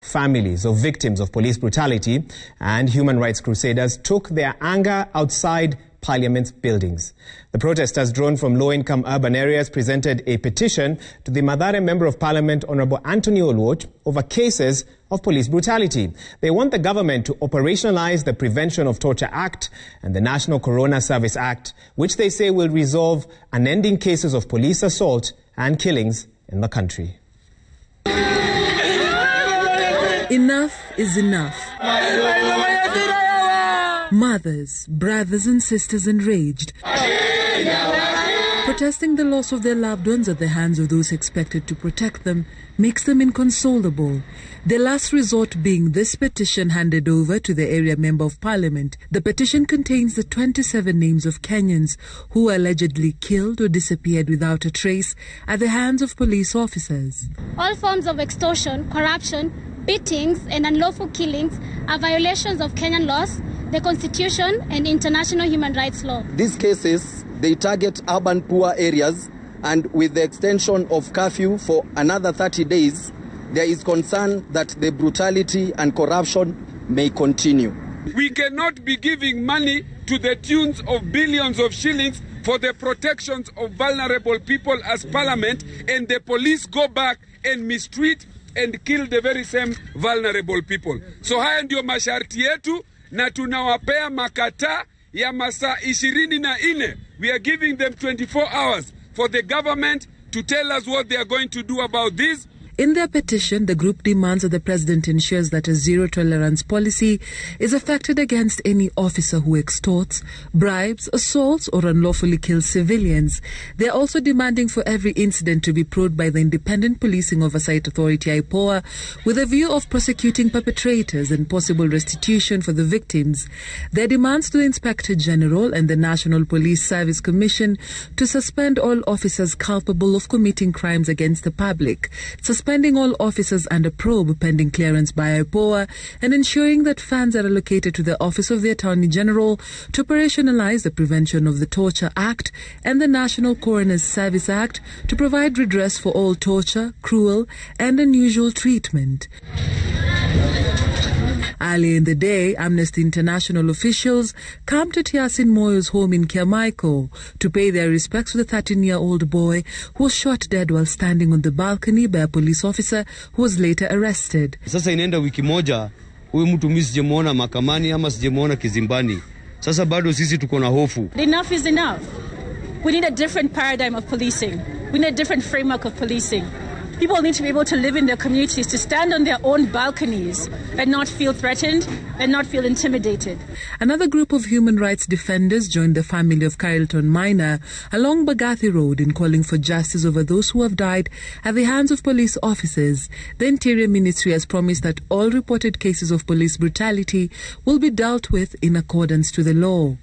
Families of victims of police brutality and human rights crusaders took their anger outside Parliament's buildings. The protesters, drawn from low-income urban areas, presented a petition to the Mathare Member of Parliament, Honorable Anthony Olouch, over cases of police brutality. They want the government to operationalise the Prevention of Torture Act and the National Coroner Service Act, which they say will resolve unending cases of police assault and killings in the country. Enough is enough. Mothers, brothers and sisters enraged, protesting the loss of their loved ones at the hands of those expected to protect them makes them inconsolable. Their last resort being this petition handed over to the area Member of Parliament. The petition contains the 27 names of Kenyans who were allegedly killed or disappeared without a trace at the hands of police officers. All forms of extortion, corruption, beatings and unlawful killings are violations of Kenyan laws, the Constitution and international human rights law. These cases, they target urban poor areas, and with the extension of curfew for another 30 days, there is concern that the brutality and corruption may continue. We cannot be giving money to the tunes of billions of shillings for the protections of vulnerable people as Parliament, and the police go back and mistreat and kill the very same vulnerable people. So haya ndio masharti yetu, na tunawapea makata ya masaa 24. We are giving them 24 hours for the government to tell us what they are going to do about this. In their petition, the group demands that the President ensures that a zero-tolerance policy is effected against any officer who extorts, bribes, assaults or unlawfully kills civilians. They are also demanding for every incident to be probed by the Independent Policing Oversight Authority (IPOA) with a view of prosecuting perpetrators and possible restitution for the victims. Their demands to the Inspector General and the National Police Service Commission to suspend all officers culpable of committing crimes against the public, suspending all officers under probe pending clearance by IPOA, and ensuring that funds are allocated to the Office of the Attorney General to operationalise the Prevention of the Torture Act and the National Coroners Service Act to provide redress for all torture, cruel and unusual treatment. Early in the day, Amnesty International officials come to Tiasin Moyo's home in Kiamaiko to pay their respects to the 13-year-old boy who was shot dead while standing on the balcony by a police officer who was later arrested. Sasa inaenda wiki moja, huyu mtu mimi sijamuona mahakamani ama sijamuona kizimbani. Sasa bado sisi tuko na hofu. Enough is enough. We need a different paradigm of policing. We need a different framework of policing. People need to be able to live in their communities, to stand on their own balconies and not feel threatened and not feel intimidated. Another group of human rights defenders joined the family of Carlton Minor along Bagathi Road in calling for justice over those who have died at the hands of police officers. The Interior Ministry has promised that all reported cases of police brutality will be dealt with in accordance to the law.